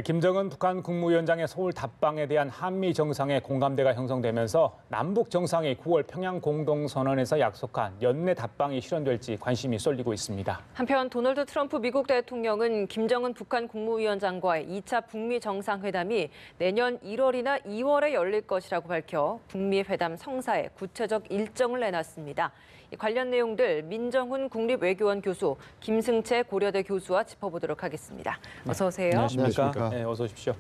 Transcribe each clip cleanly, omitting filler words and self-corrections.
김정은 북한 국무위원장의 서울 답방에 대한 한미 정상의 공감대가 형성되면서 남북 정상이 9월 평양 공동선언에서 약속한 연내 답방이 실현될지 관심이 쏠리고 있습니다. 한편 도널드 트럼프 미국 대통령은 김정은 북한 국무위원장과의 2차 북미 정상회담이 내년 1월이나 2월에 열릴 것이라고 밝혀 북미 회담 성사에 구체적 일정을 내놨습니다. 관련 내용들 민정훈 국립외교원 교수, 김승채 고려대 교수와 짚어보도록 하겠습니다. 어서 오세요. 안녕하십니까? 네, 어서 오십시오.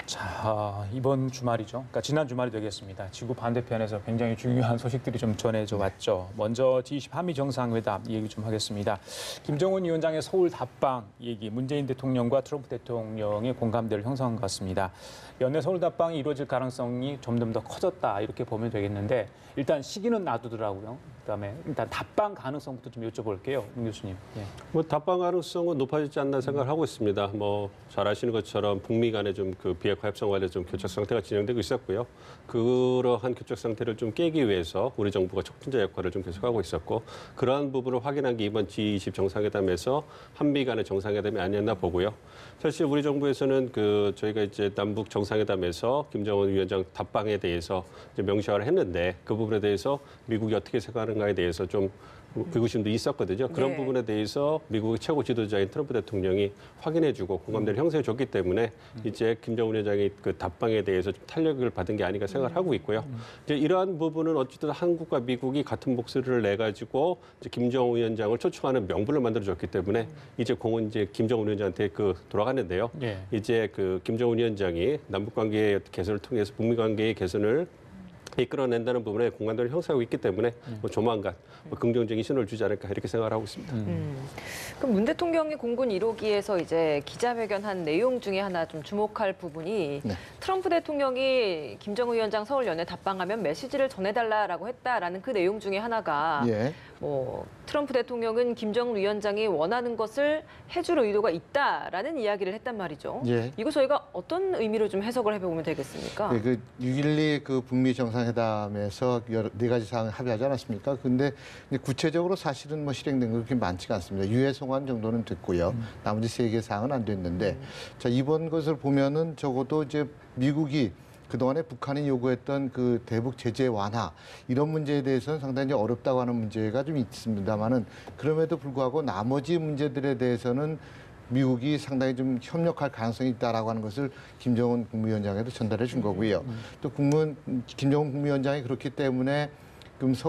자, 이번 주말이죠. 그러니까 지난 주말이 되겠습니다. 지구 반대편에서 굉장히 중요한 소식들이 좀 전해져 왔죠. 먼저 G20 한미 정상회담 얘기 좀 하겠습니다. 김정은 위원장의 서울 답방 얘기, 문재인 대통령과 트럼프 대통령의 공감대를 형성한 것 같습니다. 연내 서울 답방이 이루어질 가능성이 점점 더 커졌다 이렇게 보면 되겠는데 일단 시기는 놔두더라고요. 그다음에 일단 답방 가능성부터 좀 여쭤볼게요, 문 교수님. 예. 뭐 답방 가능성은 높아지지 않나 생각을 하고 있습니다. 뭐 잘 아시는 것처럼 북미 간에 좀 그 비핵화 협상 관련 좀 교착 상태가 진행되고 있었고요. 그러한 교착 상태를 좀 깨기 위해서 우리 정부가 촉진자 역할을 좀 계속하고 있었고 그러한 부분을 확인한 게 이번 G20 정상회담에서 한미 간의 정상회담이 아니었나 보고요. 사실 우리 정부에서는 저희가 이제 남북 정상회담에서 김정은 위원장 답방에 대해서 이제 명시화를 했는데 그 부분에 대해서 미국이 어떻게 생각하는가에 대해서 좀 의구심도 있었거든요. 그런 네. 부분에 대해서 미국의 최고 지도자인 트럼프 대통령이 확인해주고 공감대를 형성해줬기 때문에 이제 김정은 위원장이 그 답방에 대해서 좀 탄력을 받은 게 아닌가 생각을 하고 있고요. 이제 이러한 부분은 어쨌든 한국과 미국이 같은 목소리를 내가지고 이제 김정은 위원장을 초청하는 명분을 만들어줬기 때문에 이제 공은 이제 김정은 위원장한테 돌아갔는데요. 예. 이제 김정은 위원장이 남북 관계의 개선을 통해서 북미 관계의 개선을 이끌어낸다는 부분에 공감대를 형성하고 있기 때문에 뭐 조만간 긍정적인 신호를 주지 않을까 이렇게 생각을 하고 있습니다. 그럼 문 대통령이 공군 1호기에서 이제 기자회견한 내용 중에 하나 좀 주목할 부분이 트럼프 대통령이 김정은 위원장 서울 연내 답방하면 메시지를 전해달라라고 했다라는 그 내용 중에 하나가 뭐 트럼프 대통령은 김정은 위원장이 원하는 것을 해줄 의도가 있다라는 이야기를 했단 말이죠. 이거 저희가 어떤 의미로 좀 해석을 해보면 되겠습니까? 그 6.12 그 북미 정상회담에서 네 가지 사항을 합의하지 않았습니까? 근데 구체적으로 사실은 뭐 실행된 거 그렇게 많지가 않습니다. 유해 송환 정도는 됐고요. 나머지 3개 사항은 안 됐는데 자, 이번 것을 보면은 적어도 이제 미국이 그동안에 북한이 요구했던 그 대북 제재 완화 이런 문제에 대해서는 상당히 어렵다고 하는 문제가 좀 있습니다만은 그럼에도 불구하고 나머지 문제들에 대해서는 미국이 상당히 좀 협력할 가능성이 있다라고 하는 것을 김정은 국무위원장에도 전달해 준 거고요. 또 김정은 국무위원장이 그렇기 때문에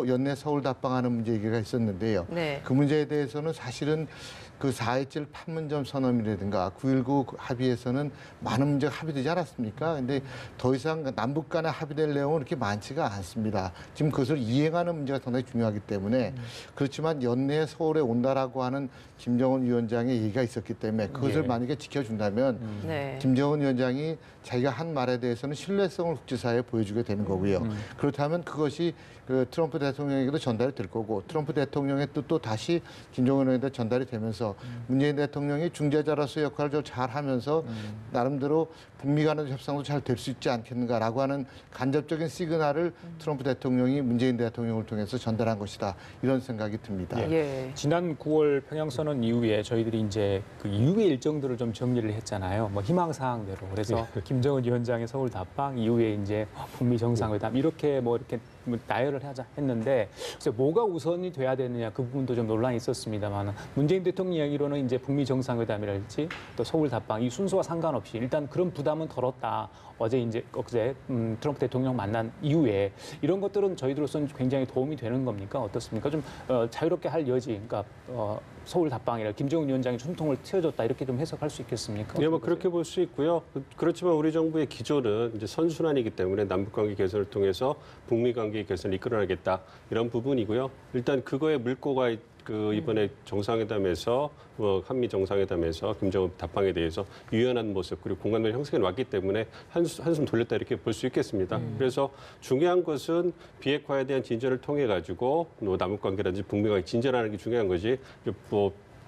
연내 서울 답방하는 문제 얘기가 있었는데요. 그 문제에 대해서는 사실은 그 4.27 판문점 선언이라든가 9.19 합의에서는 많은 문제가 합의되지 않았습니까? 근데 더 이상 남북 간에 합의될 내용은 그렇게 많지가 않습니다. 지금 그것을 이행하는 문제가 상당히 중요하기 때문에 그렇지만 연내에 서울에 온다라고 하는 김정은 위원장의 얘기가 있었기 때문에 그것을 만약에 지켜준다면 김정은 위원장이 자기가 한 말에 대해서는 신뢰성을 국제사회에 보여주게 되는 거고요. 그렇다면 그것이 그 트럼프 대통령에게도 전달이 될 거고 트럼프 대통령의 뜻도 다시 김정은 위원장한테 전달이 되면서 문재인 대통령이 중재자로서의 역할을 좀 잘하면서 나름대로 북미 간의 협상도 잘 될 수 있지 않겠는가라고 하는 간접적인 시그널을 트럼프 대통령이 문재인 대통령을 통해서 전달한 것이다 이런 생각이 듭니다. 지난 9월 평양선언 이후에 저희들이 이제 그 이후의 일정들을 좀 정리를 했잖아요. 뭐 희망사항대로. 그래서 김정은 위원장의 서울 답방 이후에 이제 북미 정상회담 이렇게 나열을 하자 했는데 그래서 뭐가 우선이 돼야 되느냐 그 부분도 좀 논란이 있었습니다만 문재인 대통령 이야기로는 이제 북미 정상회담이랄지 또 서울 답방 이 순서와 상관없이 일단 그런 부담은 덜었다. 어제 트럼프 대통령 만난 이후에 이런 것들은 저희들로서는 굉장히 도움이 되는 겁니까? 어떻습니까? 좀 자유롭게 할 여지, 그러니까 서울 답방이라 김정은 위원장이 숨통을 트여줬다 이렇게 좀 해석할 수 있겠습니까? 네, 뭐 그렇게 볼 수 있고요. 그렇지만 우리 정부의 기조는 이제 선순환이기 때문에 남북관계 개선을 통해서 북미 관계 개선을 이끌어내겠다 이런 부분이고요. 일단 그거에 물꼬가 이번에 정상회담에서 한미 정상회담에서 김정은 답방에 대해서 유연한 모습 그리고 공감대를 형성해 놨기 때문에 한숨 돌렸다 이렇게 볼 수 있겠습니다. 그래서 중요한 것은 비핵화에 대한 진전을 통해 가지고 남북 관계라든지 북미 관계 진전하는 게 중요한 거지.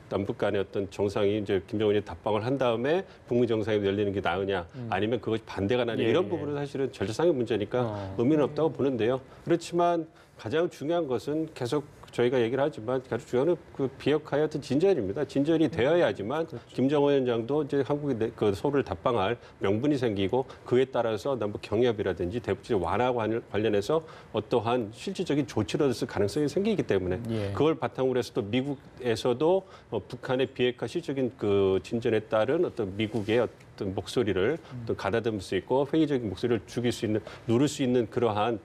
남북 간의 어떤 정상이 이제 김정은이 답방을 한 다음에 북미 정상이 열리는 게 나으냐 아니면 그것이 반대가 나냐 이런 부분은 사실은 절차상의 문제니까 의미는 없다고 보는데요. 그렇지만 가장 중요한 것은 계속 저희가 얘기를 하지만 가장 중요한 그 비핵화의 어떤 진전입니다. 진전이 되어야지만 김정은 위원장도 이제 한국이 그 서울을 답방할 명분이 생기고 그에 따라서 남북 경협이라든지 대북제재 완화 관련해서 어떠한 실질적인 조치를 얻을 가능성이 생기기 때문에 예. 그걸 바탕으로 해서 또 미국에서도 북한의 비핵화 실질적인 그 진전에 따른 어떤 미국의 어떤 목소리를 또 가다듬을 수 있고 회의적인 목소리를 죽일 수 있는 누를 수 있는 그러한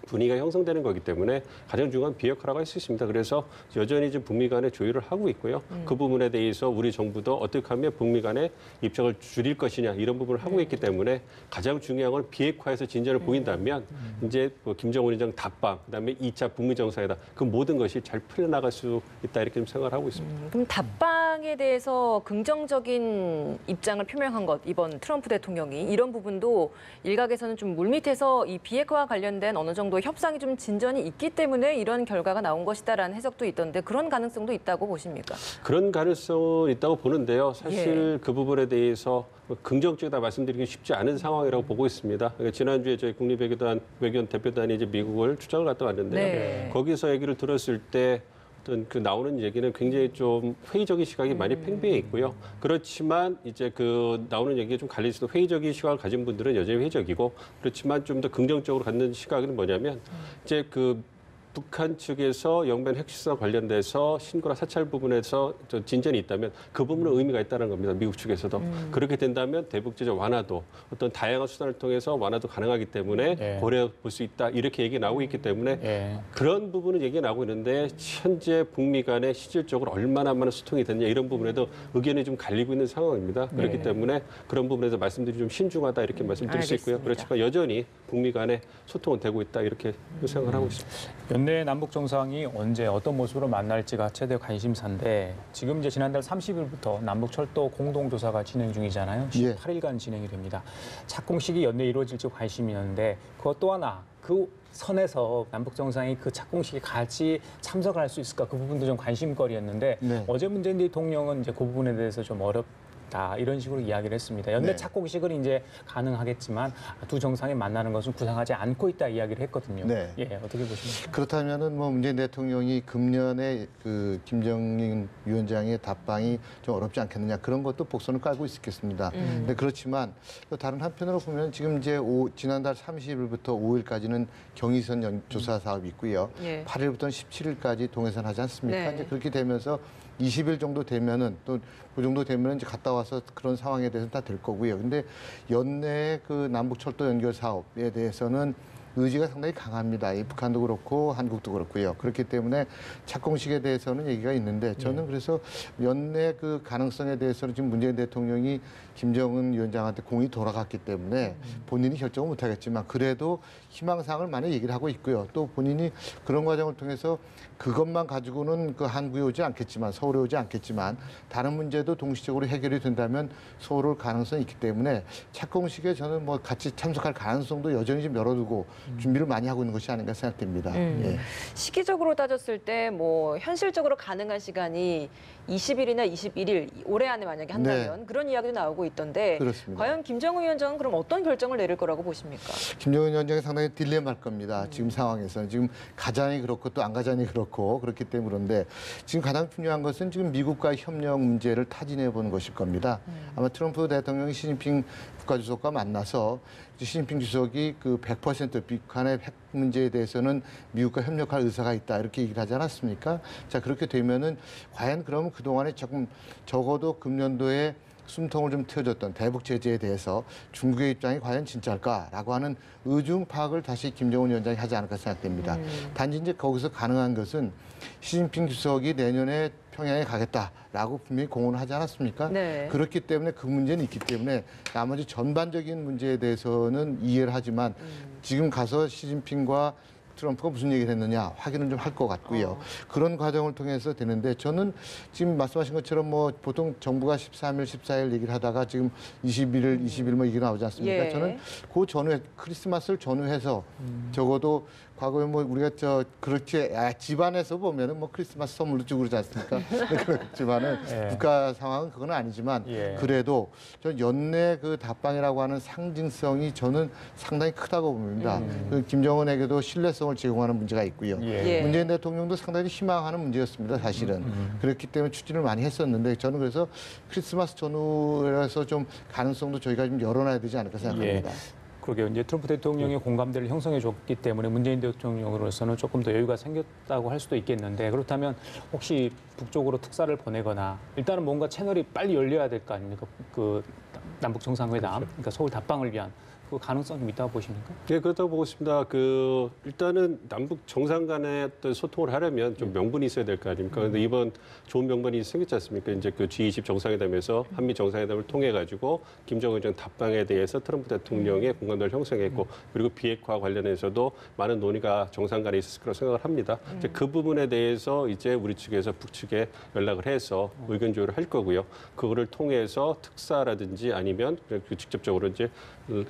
분위기가 형성되는 거기 때문에 가장 중요한 비핵화라고 할 수 있습니다. 그래서 여전히 지금 북미 간의 조율을 하고 있고요. 그 부분에 대해서 우리 정부도 어떻게 하면 북미 간의 입장을 줄일 것이냐 이런 부분을 하고 있기 때문에 가장 중요한 건 비핵화에서 진전을 보인다면 이제 뭐 김정은 위원장 답방, 그다음에 2차 북미 정상회담 그 모든 것이 잘 풀려나갈 수 있다 이렇게 좀 생각을 하고 있습니다. 그럼 답방에 대해서 긍정적인 입장을 표명한 것 이번 트럼프 대통령이 이런 부분도 일각에서는 좀 물밑에서 이 비핵화와 관련된 어느 정도 협상이 좀 진전이 있기 때문에 이런 결과가 나온 것이다라는 해석도 있던데 그런 가능성도 있다고 보십니까? 그런 가능성은 있다고 보는데요. 사실 그 부분에 대해서 긍정적이다 말씀드리기 쉽지 않은 상황이라고 보고 있습니다. 그러니까 지난주에 저희 국립외교단 외교원 대표단이 이제 미국을 출장을 갔다 왔는데요. 네. 거기서 얘기를 들었을 때 어떤 그 나오는 얘기는 굉장히 좀 회의적인 시각이 많이 팽배해 있고요. 그렇지만 이제 그 나오는 얘기가 좀 갈릴 수도 회의적인 시각을 가진 분들은 여전히 회의적이고 그렇지만 좀 더 긍정적으로 갖는 시각은 뭐냐면 이제 그 북한 측에서 영변 핵실상 관련돼서 신고나 사찰 부분에서 진전이 있다면 그 부분은 의미가 있다는 겁니다. 미국 측에서도. 그렇게 된다면 대북제재 완화도 어떤 다양한 수단을 통해서 완화도 가능하기 때문에 고려해 볼 수 있다. 이렇게 얘기 나오고 있기 때문에 그런 부분은 얘기가 나오고 있는데 현재 북미 간에 실질적으로 얼마나 많은 소통이 됐냐 이런 부분에도 의견이 좀 갈리고 있는 상황입니다. 그렇기 때문에 그런 부분에서 말씀드리기 좀 신중하다 이렇게 말씀드릴 수 있고요. 그렇지만 여전히 북미 간에 소통은 되고 있다 이렇게 생각을 하고 있습니다. 연내 남북 정상이 언제 어떤 모습으로 만날지가 최대 관심사인데 지금 이제 지난달 30일부터 남북 철도 공동조사가 진행 중이잖아요. 18일간 진행이 됩니다. 착공식이 연내 이루어질지 관심이 있는데 그것 또 하나 그 선에서 남북 정상이 그 착공식에 같이 참석을 할 수 있을까 그 부분도 좀 관심거리였는데 어제 문재인 대통령은 이제 그 부분에 대해서 좀 어렵다 이런 식으로 이야기를 했습니다. 연내 착공식은 이제 가능하겠지만 두 정상이 만나는 것은 구상하지 않고 있다 이야기를 했거든요. 예, 어떻게 보십니까? 그렇다면은 뭐 문재인 대통령이 금년에 그 김정인 위원장의 답방이 좀 어렵지 않겠느냐 그런 것도 복선을 깔고 있었겠습니다. 근데 그렇지만 또 다른 한편으로 보면 지금 이제 지난달 30일부터 5일까지는 경의선 조사 사업이 있고요. 8일부터 17일까지 동해선 하지 않습니까? 이제 그렇게 되면서 20일 정도 되면은 또 그 정도 되면은 이제 갔다 와서 그런 상황에 대해서는 다 될 거고요. 근데 연내 그 남북 철도 연결 사업에 대해서는 의지가 상당히 강합니다. 이 북한도 그렇고 한국도 그렇고요. 그렇기 때문에 착공식에 대해서는 얘기가 있는데 저는 그래서 연내 그 가능성에 대해서는 지금 문재인 대통령이 김정은 위원장한테 공이 돌아갔기 때문에 본인이 결정을 못하겠지만 그래도 희망사항을 많이 얘기를 하고 있고요. 또 본인이 그런 과정을 통해서 그것만 가지고는 그 한국에 오지 않겠지만 서울에 오지 않겠지만 다른 문제도 동시적으로 해결이 된다면 서울 올 가능성이 있기 때문에 착공식에 저는 뭐 같이 참석할 가능성도 여전히 좀 열어두고 준비를 많이 하고 있는 것이 아닌가 생각됩니다. 시기적으로 따졌을 때 뭐 현실적으로 가능한 시간이 20일이나 21일 올해 안에 만약에 한다면 그런 이야기도 나오고 있던데 그렇습니다. 과연 김정은 위원장은 그럼 어떤 결정을 내릴 거라고 보십니까? 김정은 위원장이 상당히 딜레마일 겁니다. 지금 상황에서는 지금 가자니 그렇고 또 안 가자니 그렇고 그렇기 때문에 그런데 지금 가장 중요한 것은 지금 미국과의 협력 문제를 타진해 보는 것일 겁니다. 아마 트럼프 대통령이 시진핑 국가주석과 만나서 시진핑 주석이 그 100% 북한의 핵 문제에 대해서는 미국과 협력할 의사가 있다 이렇게 얘기를 하지 않았습니까? 자 그렇게 되면은 과연 그러면 그동안에 조금 적어도 금년도에 숨통을 좀 트여줬던 대북 제재에 대해서 중국의 입장이 과연 진짜일까라고 하는 의중 파악을 다시 김정은 위원장이 하지 않을까 생각됩니다. 단지 이제 거기서 가능한 것은 시진핑 주석이 내년에 평양에 가겠다라고 분명히 공언을 하지 않았습니까? 그렇기 때문에 그 문제는 있기 때문에 나머지 전반적인 문제에 대해서는 이해를 하지만 지금 가서 시진핑과 트럼프가 무슨 얘기를 했느냐 확인은 좀 할 것 같고요. 그런 과정을 통해서 되는데 저는 지금 말씀하신 것처럼 뭐 보통 정부가 13일, 14일 얘기를 하다가 지금 21일, 20일 뭐 얘기 나오지 않습니까? 저는 그 전후에 크리스마스를 전후해서 적어도 과거에 뭐 우리가 그렇게 집안에서 보면은 뭐 크리스마스 선물도 주고 그러지 않습니까? 그렇지만은 예. 국가 상황은 그건 아니지만 예. 그래도 저 연내 그 답방이라고 하는 상징성이 저는 상당히 크다고 봅니다. 그 김정은에게도 신뢰성을 제공하는 문제가 있고요. 예. 문재인 대통령도 상당히 희망하는 문제였습니다, 사실은. 그렇기 때문에 추진을 많이 했었는데 저는 그래서 크리스마스 전후라서 좀 가능성도 저희가 좀 열어놔야 되지 않을까 생각합니다. 그러게요. 이제 트럼프 대통령이 공감대를 형성해 줬기 때문에 문재인 대통령으로서는 조금 더 여유가 생겼다고 할 수도 있겠는데 그렇다면 혹시 북쪽으로 특사를 보내거나 일단은 뭔가 채널이 빨리 열려야 될 거 아닙니까? 그 남북 정상회담, 그러니까 서울 답방을 위한 그 가능성 좀 있다고 보십니까? 예, 그렇다고 보고 있습니다. 일단은 남북 정상 간의 어떤 소통을 하려면 좀 명분이 있어야 될 거 아닙니까? 그런데 이번 좋은 명분이 생겼지 않습니까? 이제 그 G20 정상회담에서 한미 정상회담을 통해 가지고 김정은 전 답방에 대해서 트럼프 대통령의 공감대를 형성했고 그리고 비핵화 관련해서도 많은 논의가 정상 간에 있었을 거라고 생각을 합니다. 이제 그 부분에 대해서 이제 우리 측에서 북측에 연락을 해서 의견 조율을 할 거고요. 그거를 통해서 특사라든지 아니면 직접적으로 이제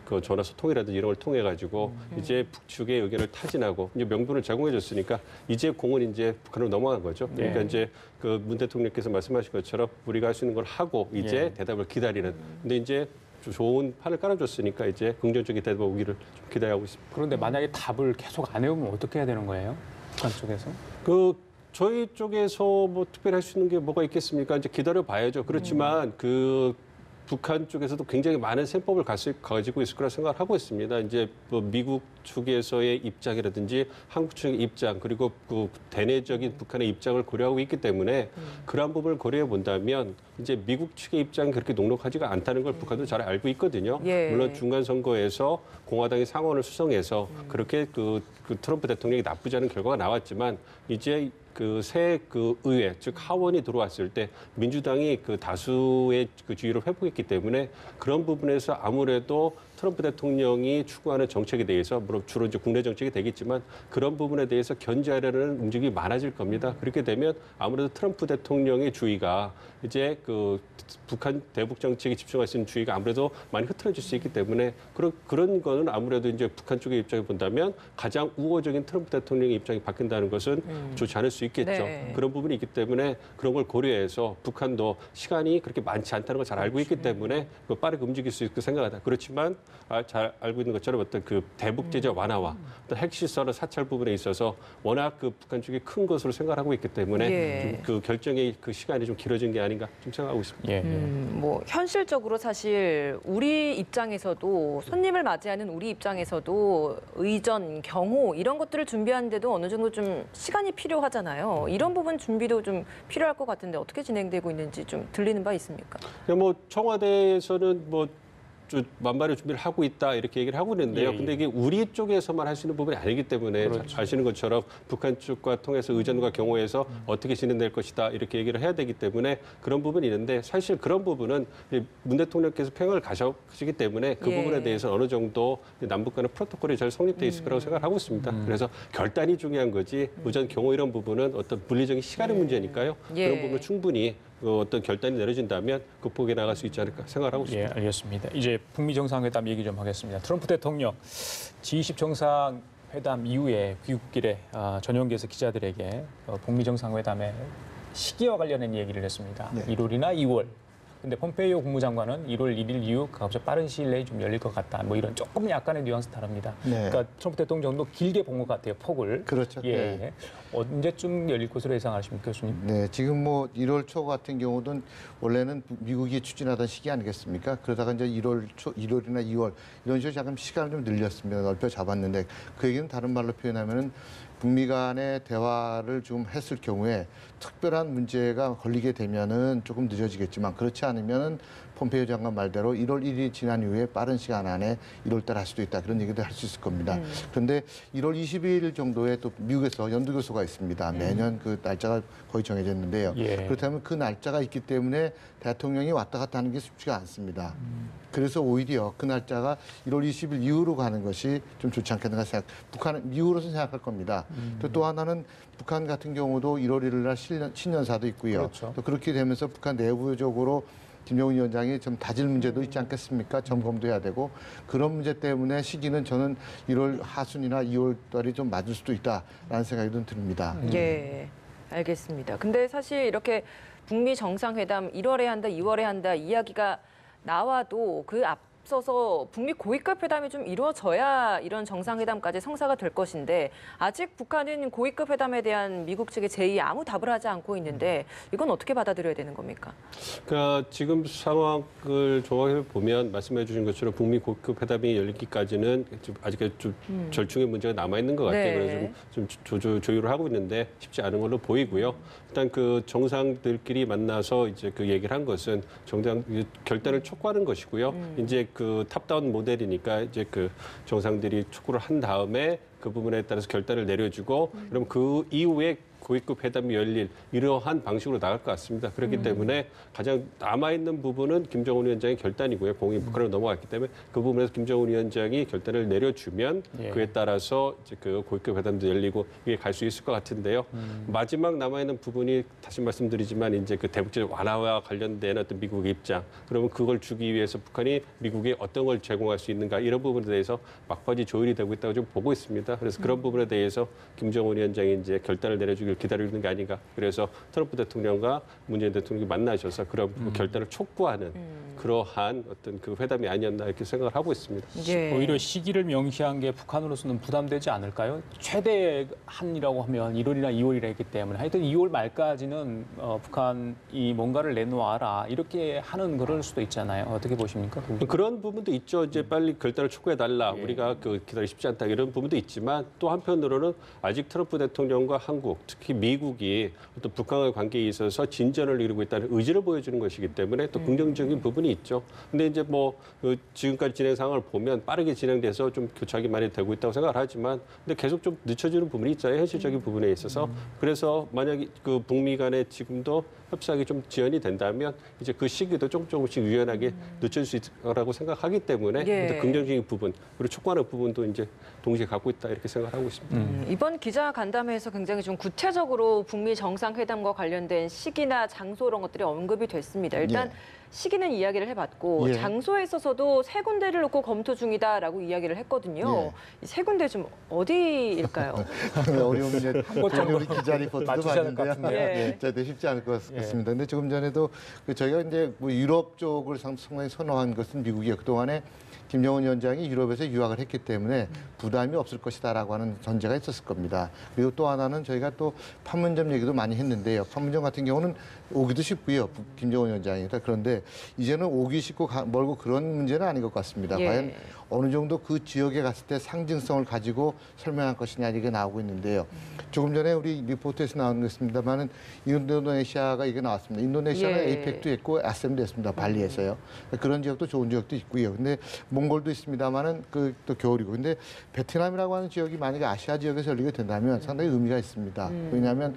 그 전화 소통이라든지 이런 걸 통해 가지고 이제 북측의 의견을 타진하고 이제 명분을 제공해 줬으니까 이제 공은 이제 북한으로 넘어간 거죠. 그러니까 이제 그 문 대통령께서 말씀하신 것처럼 우리가 할 수 있는 걸 하고 이제 대답을 기다리는. 근데 이제 좋은 판을 깔아줬으니까 이제 긍정적인 대답 오기를 좀 기대하고 있습니다. 그런데 만약에 답을 계속 안 해오면 어떻게 해야 되는 거예요? 북한 쪽에서? 저희 쪽에서 뭐 특별히 할 수 있는 게 뭐가 있겠습니까? 이제 기다려 봐야죠. 그렇지만 북한 쪽에서도 굉장히 많은 셈법을 가지고 있을 거라 생각을 하고 있습니다. 이제 뭐 미국 측에서의 입장이라든지 한국 측의 입장 그리고 그 대내적인 북한의 입장을 고려하고 있기 때문에 그러한 부분을 고려해 본다면 이제 미국 측의 입장이 그렇게 녹록하지가 않다는 걸 북한도 잘 알고 있거든요. 예. 물론 중간 선거에서 공화당이 상원을 수성해서 그렇게 그 트럼프 대통령이 나쁘지 않은 결과가 나왔지만 이제 새 의회, 즉 하원이 들어왔을 때 민주당이 그 다수의 그 지위를 회복했기 때문에 그런 부분에서 아무래도 트럼프 대통령이 추구하는 정책에 대해서 물론 주로 이제 국내 정책이 되겠지만 그런 부분에 대해서 견제하려는 움직임이 많아질 겁니다. 그렇게 되면 아무래도 트럼프 대통령의 주의가 이제 북한 대북 정책에 집중할 수 있는 주의가 아무래도 많이 흐트러질 수 있기 때문에 그런 거는 아무래도 이제 북한 쪽의 입장에 본다면 가장 우호적인 트럼프 대통령의 입장이 바뀐다는 것은 좋지 않을 수 있겠죠. 네. 그런 부분이 있기 때문에 그런 걸 고려해서 북한도 시간이 그렇게 많지 않다는 걸 잘 알고 있기 때문에 빠르게 움직일 수 있을 생각하다. 그렇지만 잘 알고 있는 것처럼 어떤 그 대북 제재 완화와 어떤 핵시설의 사찰 부분에 있어서 워낙 북한 쪽이 큰 것으로 생각하고 있기 때문에 예. 좀 결정의 시간이 좀 길어진 게 아닌가 좀 생각하고 있습니다. 예. 뭐 현실적으로 사실 우리 입장에서도 손님을 맞이하는 우리 입장에서도 의전, 경호 이런 것들을 준비하는데도 어느 정도 좀 시간이 필요하잖아요. 이런 부분 준비도 좀 필요할 것 같은데 어떻게 진행되고 있는지 좀 들리는 바 있습니까? 뭐 청와대에서는 뭐 만반의 준비를 하고 있다 이렇게 얘기를 하고 있는데요. 근데 이게 우리 쪽에서만 할 수 있는 부분이 아니기 때문에 아시는 것처럼 북한 쪽과 통해서 의전과 경호에서 어떻게 진행될 것이다 이렇게 얘기를 해야 되기 때문에 그런 부분이 있는데 사실 그런 부분은 문 대통령께서 평양을 가시기 때문에 그 부분에 대해서 어느 정도 남북 간의 프로토콜이 잘 성립돼 있을 거라고 생각하고 있습니다. 그래서 결단이 중요한 거지 의전 경호 이런 부분은 어떤 물리적인 시간의 문제니까요. 그런 부분을 충분히 어떤 결단이 내려진다면 극복해 나갈 수 있지 않을까 생각을 하고 있습니다. 예, 알겠습니다. 이제 북미 정상회담 얘기 좀 하겠습니다. 트럼프 대통령 G20 정상회담 이후에 귀국길에 전용기에서 기자들에게 북미 정상회담의 시기와 관련된 얘기를 했습니다. 네. 1월이나 2월. 근데 폼페이오 국무장관은 1월 1일 이후 가급적 빠른 시일 내에 좀 열릴 것 같다. 뭐 이런 조금 약간의 뉘앙스 다릅니다. 네. 그러니까 트럼프 대통령도 길게 본 것 같아요. 폭을. 그렇죠. 예. 네. 예. 언제쯤 열릴 것으로 예상하십니까, 교수님? 네, 지금 뭐 1월 초 같은 경우는 원래는 미국이 추진하던 시기 아니겠습니까? 그러다가 이제 1월이나 2월 이런 식으로 잠깐 시간을 좀 늘렸습니다. 넓혀 잡았는데 그 얘기는 다른 말로 표현하면은 북미 간의 대화를 좀 했을 경우에 특별한 문제가 걸리게 되면은 조금 늦어지겠지만 그렇지 않으면은 폼페이오 장관 말대로 1월 1일이 지난 이후에 빠른 시간 안에 1월 달 할 수도 있다. 그런 얘기도 할 수 있을 겁니다. 그런데 1월 20일 정도에 또 미국에서 연두교소가 있습니다. 매년 그 날짜가 거의 정해졌는데요. 예. 그렇다면 그 날짜가 있기 때문에 대통령이 왔다 갔다 하는 게 쉽지가 않습니다. 그래서 오히려 그 날짜가 1월 20일 이후로 가는 것이 좀 좋지 않겠는가 생각. 북한은 미국으로서 생각할 겁니다. 또 하나는 북한 같은 경우도 1월 1일 날 신년사도 있고요. 그렇죠. 또 그렇게 되면서 북한 내부적으로 김정은 위원장이 좀 다질 문제도 있지 않겠습니까? 점검도 해야 되고 그런 문제 때문에 시기는 저는 1월 하순이나 2월 달이 좀 맞을 수도 있다라는 생각이 좀 듭니다. 예, 알겠습니다. 근데 사실 이렇게 북미 정상회담 1월에 한다, 2월에 한다 이야기가 나와도 그 앞서서 북미 고위급 회담이 좀 이루어져야 이런 정상회담까지 성사가 될 것인데 아직 북한은 고위급 회담에 대한 미국 측의 제의 아무 답을 하지 않고 있는데 이건 어떻게 받아들여야 되는 겁니까? 그러니까 지금 상황을 종합해 보면 말씀해 주신 것처럼 북미 고급 회담이 열리기까지는 아직 좀 절충의 문제가 남아 있는 것 같아요. 네. 그래서 좀 조율을 하고 있는데 쉽지 않은 걸로 보이고요. 일단 그 정상들끼리 만나서 이제 그 얘기를 한 것은 정상 결단을 촉구하는 것이고요. 이제 그 탑다운 모델이니까 이제 그 정상들이 촉구를 한 다음에 그 부분에 따라서 결단을 내려주고 그럼 그 이후에 고위급 회담이 열릴 이러한 방식으로 나갈 것 같습니다. 그렇기 때문에 가장 남아있는 부분은 김정은 위원장의 결단이고요. 공이 북한으로 넘어갔기 때문에 그 부분에서 김정은 위원장이 결단을 내려주면 예. 그에 따라서 이제 그 고위급 회담도 열리고 이게 갈 수 있을 것 같은데요. 마지막 남아있는 부분이 다시 말씀드리지만 이제 그 대북제재 완화와 관련된 어떤 미국의 입장. 그러면 그걸 주기 위해서 북한이 미국에 어떤 걸 제공할 수 있는가 이런 부분에 대해서 막바지 조율이 되고 있다고 좀 보고 있습니다. 그래서 그런 부분에 대해서 김정은 위원장이 이제 결단을 내려주길 기다리는 게 아닌가. 그래서 트럼프 대통령과 문재인 대통령이 만나셔서 그런 결단을 촉구하는 그러한 어떤 그 회담이 아니었나 이렇게 생각을 하고 있습니다. 예. 오히려 시기를 명시한 게 북한으로서는 부담되지 않을까요? 최대 한이라고 하면 1월이나 2월이라 했기 때문에 하여튼 2월 말까지는 북한이 뭔가를 내놓아라 이렇게 하는 그럴 수도 있잖아요. 어떻게 보십니까? 그런 부분도 있죠. 이제 빨리 결단을 촉구해달라. 예. 우리가 그 기다리기 쉽지 않다. 이런 부분도 있지만 또 한편으로는 아직 트럼프 대통령과 한국, 특히 미국이 또 북한과의 관계에 있어서 진전을 이루고 있다는 의지를 보여주는 것이기 때문에 또 긍정적인 부분이 있죠. 근데 이제 뭐 지금까지 진행 상황을 보면 빠르게 진행돼서 좀 교착이 많이 되고 있다고 생각을 하지만 근데 계속 좀 늦춰지는 부분이 있잖아요. 현실적인 부분에 있어서. 그래서 만약에 그 북미 간에 지금도 협상이 좀 지연이 된다면 이제 그 시기도 조금씩 유연하게 늦춰질 수 있을 거라고 생각하기 때문에 예. 긍정적인 부분 그리고 촉구하는 부분도 이제 동시에 갖고 있다 이렇게 생각하고 있습니다. 이번 기자 간담회에서 굉장히 좀 구체적으로 북미 정상회담과 관련된 시기나 장소 이런 것들이 언급이 됐습니다. 일단 예. 시기는 이야기를 해봤고 예. 장소에 있어서도 세 군데를 놓고 검토 중이다라고 이야기를 했거든요. 이 세 군데 좀 어디일까요? 어려운 문제 때문에 우리 기자 리포트도 맞추셔야 될것 봤는데요. 같은데요. 예. 네, 쉽지 않을 것 같습니다. 근데 조금 전에도 저희가 이제 뭐 유럽 쪽을 상당히 선호한 것은 미국이에요. 그동안에 김정은 위원장이 유럽에서 유학을 했기 때문에 부담이 없을 것이다라고 하는 전제가 있었을 겁니다. 그리고 또 하나는 저희가 또 판문점 얘기도 많이 했는데요. 판문점 같은 경우는 오기도 쉽고요. 김정은 위원장이. 그런데 이제는 오기 쉽고 멀고 그런 문제는 아닌 것 같습니다. 예. 과연 어느 정도 그 지역에 갔을 때 상징성을 가지고 설명할 것이냐 이게 나오고 있는데요. 조금 전에 우리 리포트에서 나온 것입니다만은 인도네시아가 이게 나왔습니다. 인도네시아는 예. 에이펙도 했고 아셈도 했습니다. 발리에서요. 그런 지역도 좋은 지역도 있고요. 근데 몽골도 있습니다만은 그 또 겨울이고. 근데 베트남이라고 하는 지역이 만약에 아시아 지역에서 열리게 된다면 상당히 의미가 있습니다. 왜냐하면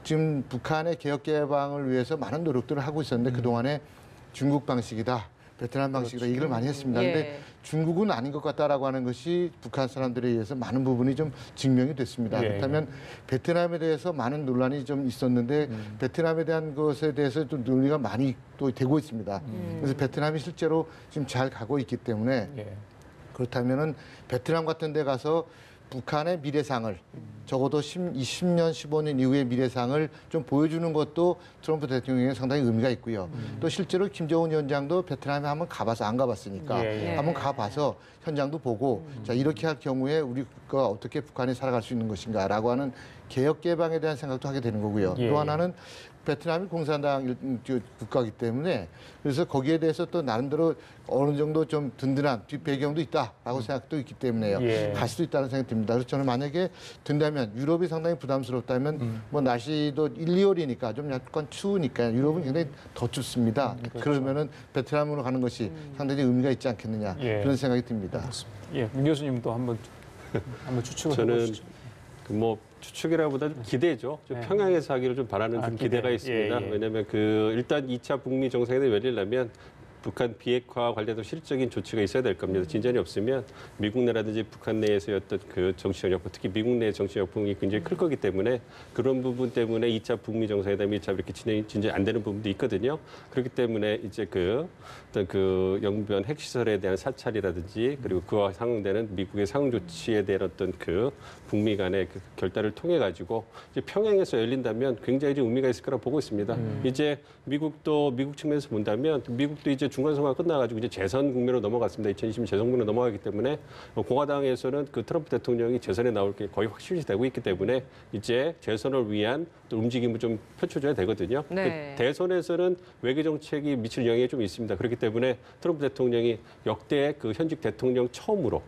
지금 북한의 개혁 개방을 위해서 많은 노력들을 하고 있었는데 그동안에 중국 방식이다. 베트남 방식이다. 이걸 많이 했습니다. 예. 근데 중국은 아닌 것 같다라고 하는 것이 북한 사람들에 의해서 많은 부분이 좀 증명이 됐습니다. 예. 그렇다면 베트남에 대해서 많은 논란이 좀 있었는데 베트남에 대한 것에 대해서 좀 논의가 많이 또 되고 있습니다. 그래서 베트남이 실제로 지금 잘 가고 있기 때문에 예. 그렇다면은 베트남 같은 데 가서 북한의 미래상을 적어도 20년, 15년 이후의 미래상을 좀 보여주는 것도 트럼프 대통령에 상당히 의미가 있고요. 또 실제로 김정은 위원장도 베트남에 한번 가봐서 안 가봤으니까 예, 예. 한번 가봐서 현장도 보고 자 이렇게 할 경우에 우리가 어떻게 북한에 살아갈 수 있는 것인가라고 하는 개혁 개방에 대한 생각도 하게 되는 거고요. 예, 또 예. 하나는 베트남이 공산당 국가이기 때문에 그래서 거기에 대해서 또 나름대로 어느 정도 좀 든든한 뒷배경도 있다라고 생각도 있기 때문에요. 예. 갈 수도 있다는 생각이 듭니다. 그래서 저는 만약에 된다면 유럽이 상당히 부담스럽다면 뭐 날씨도 1, 2월이니까 좀 약간 추우니까 유럽은 굉장히 더 춥습니다. 그러면은 베트남으로 가는 것이 상당히 의미가 있지 않겠느냐 예. 그런 생각이 듭니다. 예, 문 교수님도 한번 추측을 저는 해보시죠. 뭐 추측이라보다 좀 기대죠. 좀 네. 평양에서 하기로 좀 바라는 좀 기대. 기대가 있습니다. 예, 예. 왜냐하면 그 일단 2차 북미 정상회담이 열리려면 북한 비핵화 관련해서 실질적인 조치가 있어야 될 겁니다. 진전이 없으면 미국 내라든지 북한 내에서의 어떤 그 정치적 여건, 특히 미국 내 정치 역풍이 굉장히 클 거기 때문에 그런 부분 때문에 2차 북미 정상회담이 참 이렇게 진전이 안 되는 부분도 있거든요. 그렇기 때문에 이제 그 어떤 그 영변 핵시설에 대한 사찰이라든지 그리고 그와 상응되는 미국의 상응 조치에 대한 어떤 그 북미 간의 그 결단을 통해 가지고 이제 평양에서 열린다면 굉장히 좀 의미가 있을 거라고 보고 있습니다. 이제 미국 측면에서 본다면 미국도 이제 중간 선거가 끝나가지고 이제 재선 국면으로 넘어갔습니다. 2020년 재선 국면으로 넘어가기 때문에 공화당에서는 그 트럼프 대통령이 재선에 나올 게 거의 확실시 되고 있기 때문에 이제 재선을 위한 또 움직임을 좀 펼쳐줘야 되거든요. 네. 그 대선에서는 외교 정책이 미칠 영향이 좀 있습니다. 그렇기 때문에 트럼프 대통령이 역대 그 현직 대통령 처음으로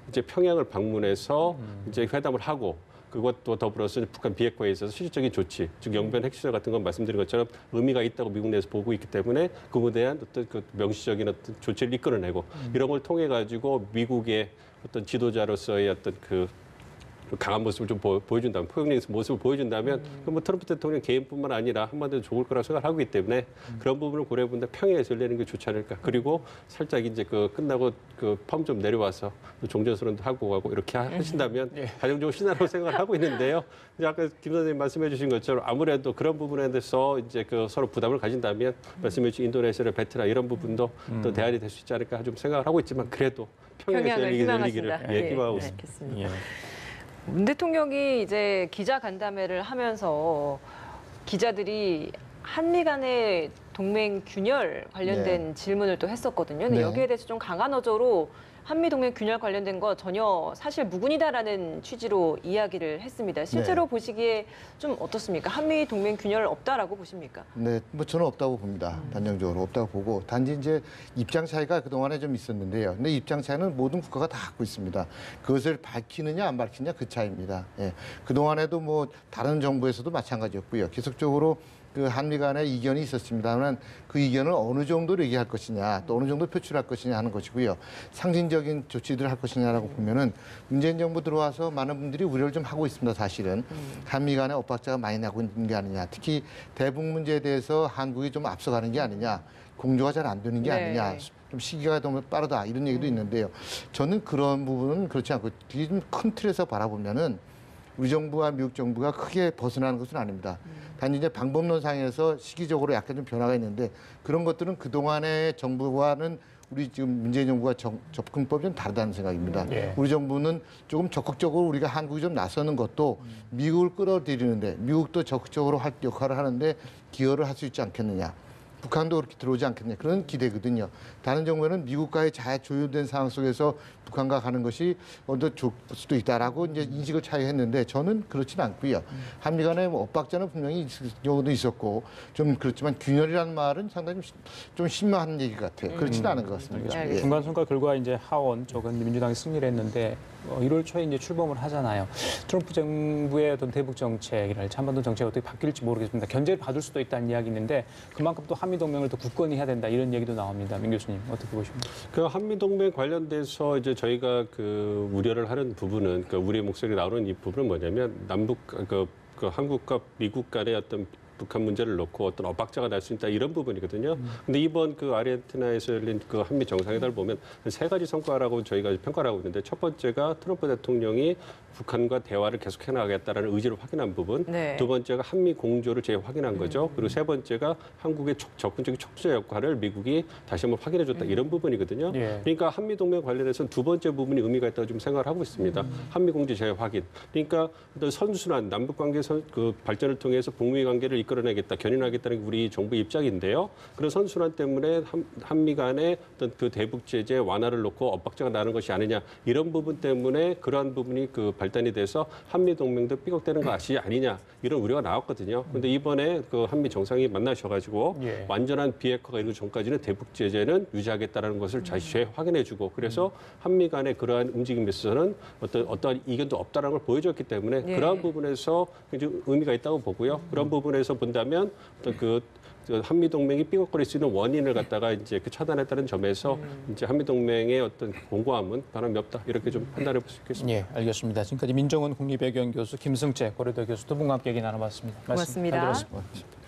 이제 평양을 방문해서 이제 회담을 하고 그것도 더불어서 북한 비핵화에 있어서 실질적인 조치, 즉 영변 핵시설 같은 건 말씀드린 것처럼 의미가 있다고 미국 내에서 보고 있기 때문에 그에 대한 어떤 그 명시적인 어떤 조치를 이끌어내고 이런 걸 통해 가지고 미국의 어떤 지도자로서의 어떤 그 강한 모습을 좀 보여준다면, 포용력에서 모습을 보여준다면, 그럼 뭐 트럼프 대통령 개인뿐만 아니라 한마디로 좋을 거라고 생각하고 있기 때문에 그런 부분을 고려해본다 평양에서 열리는 게 좋지 않을까. 그리고 살짝 이제 그 끝나고 그 펌 좀 내려와서 종전선언도 하고 가고 이렇게 하신다면 가정적으로 신나라고 생각을 하고 있는데요. 이제 아까 김 선생님 말씀해 주신 것처럼 아무래도 그런 부분에 대해서 이제 그 서로 부담을 가진다면 말씀해 주신 인도네시아, 베트남 이런 부분도 또 대안이 될 수 있지 않을까 좀 생각을 하고 있지만 그래도 평양에서 열리기를 희망하고 있습니다. 알겠습니다. 문 대통령이 이제 기자간담회를 하면서 기자들이 한미 간의 동맹 균열 관련된 질문을 또 했었거든요. 근데 네. 여기에 대해서 좀 강한 어조로 한미 동맹 균열 관련된 거 전혀 사실 무근이다라는 취지로 이야기를 했습니다. 실제로 보시기에 좀 어떻습니까? 한미 동맹 균열 없다라고 보십니까? 네, 뭐 저는 없다고 봅니다. 단정적으로 없다고 보고 단지 이제 입장 차이가 그동안에 좀 있었는데요. 근데 입장 차이는 모든 국가가 다 갖고 있습니다. 그것을 밝히느냐 안 밝히느냐 그 차이입니다. 예. 그동안에도 뭐 다른 정부에서도 마찬가지였고요. 계속적으로 그 한미 간의 이견이 있었습니다만 그 이견을 어느 정도로 얘기할 것이냐 또 어느 정도 표출할 것이냐 하는 것이고요. 상징적인 조치들을 할 것이냐라고 보면은 문재인 정부 들어와서 많은 분들이 우려를 좀 하고 있습니다. 사실은 한미 간의 엇박자가 많이 나고 있는 게 아니냐. 특히 대북 문제에 대해서 한국이 좀 앞서가는 게 아니냐. 공조가 잘 안 되는 게 아니냐. 좀 시기가 너무 빠르다 이런 얘기도 있는데요. 저는 그런 부분은 그렇지 않고 좀 큰 틀에서 바라보면은 우리 정부와 미국 정부가 크게 벗어나는 것은 아닙니다. 단지 이제 방법론상에서 시기적으로 약간 좀 변화가 있는데 그런 것들은 그동안의 정부와는 우리 지금 문재인 정부가 접근법이 좀 다르다는 생각입니다. 우리 정부는 조금 적극적으로 우리가 한국이 좀 나서는 것도 미국을 끌어들이는데 미국도 적극적으로 할 역할을 하는데 기여를 할 수 있지 않겠느냐. 북한도 그렇게 들어오지 않겠냐 그런 기대거든요. 다른 정부는 미국과의 잘 조율된 상황 속에서 북한과 가는 것이 더 좋을 수도 있다라고 이제 인식을 차이했는데 저는 그렇지는 않고요. 한미 간의 뭐 엇박자는 분명히 있을 경우도 있었고 좀 그렇지만 균열이라는 말은 상당히 좀 심한 얘기 같아요. 그렇지는 않은 것 같습니다. 예. 중간선거 결과 이제 하원 쪽은 민주당이 승리를 했는데 1월 초에 이제 출범을 하잖아요. 트럼프 정부의 어떤 대북 정책이랄지 한반도 정책이 어떻게 바뀔지 모르겠습니다. 견제를 받을 수도 있다는 이야기 있는데 그만큼 또 한미 동맹을 더 굳건히 해야 된다 이런 얘기도 나옵니다. 민 교수님 어떻게 보십니까? 그 한미 동맹 관련돼서 이제 저희가 그 우려를 하는 부분은 그 우리의 목소리 나오는 이 부분은 뭐냐면 남북 그 한국과 미국 간의 어떤 북한 문제를 놓고 어떤 엇박자가 날 수 있다 이런 부분이거든요. 근데 이번 그 아르헨티나에서 열린 그 한미 정상회담을 보면 세 가지 성과라고 저희가 평가를 하고 있는데 첫 번째가 트럼프 대통령이 북한과 대화를 계속해 나가겠다라는 의지를 확인한 부분. 네. 두 번째가 한미 공조를 재확인한 거죠. 그리고 세 번째가 한국의 적극적인 촉진자 역할을 미국이 다시 한번 확인해줬다 이런 부분이거든요. 그러니까 한미 동맹 관련해서는 두 번째 부분이 의미가 있다고 좀 생각을 하고 있습니다. 한미 공조 재확인. 그러니까 어떤 선순환 남북 관계 그 발전을 통해서 북미 관계를 이끌어내겠다, 견인하겠다는 게 우리 정부의 입장인데요. 그런 선순환 때문에 한미 간의 어떤 그 대북 제재 완화를 놓고 엇박자가 나는 것이 아니냐 이런 부분 때문에 그러한 부분이 그 발단이 돼서 한미 동맹도 삐걱대는 것이 아니냐 이런 우려가 나왔거든요. 그런데 이번에 그 한미 정상이 만나셔가지고 완전한 비핵화가 이루기 전까지는 대북 제재는 유지하겠다라는 것을 다시 재확인해주고 그래서 한미 간의 그러한 움직임에 있어서는 어떠한 이견도 없다라는 걸 보여줬기 때문에 그러한 부분에서 굉장히 의미가 있다고 보고요. 그런 부분에서 본다면 어떤 그 한미 동맹이 삐걱거릴 수 있는 원인을 갖다가 이제 그 차단했다는 점에서 이제 한미 동맹의 어떤 공고함은 변함이 없다 이렇게 좀 판단해 볼 수 있겠습니다. 예, 알겠습니다. 지금까지 민정은 국립외교원 교수, 김승재 고려대 교수 두 분과 함께 얘기 나눠봤습니다. 고맙습니다. 말씀 잘 들었습니다.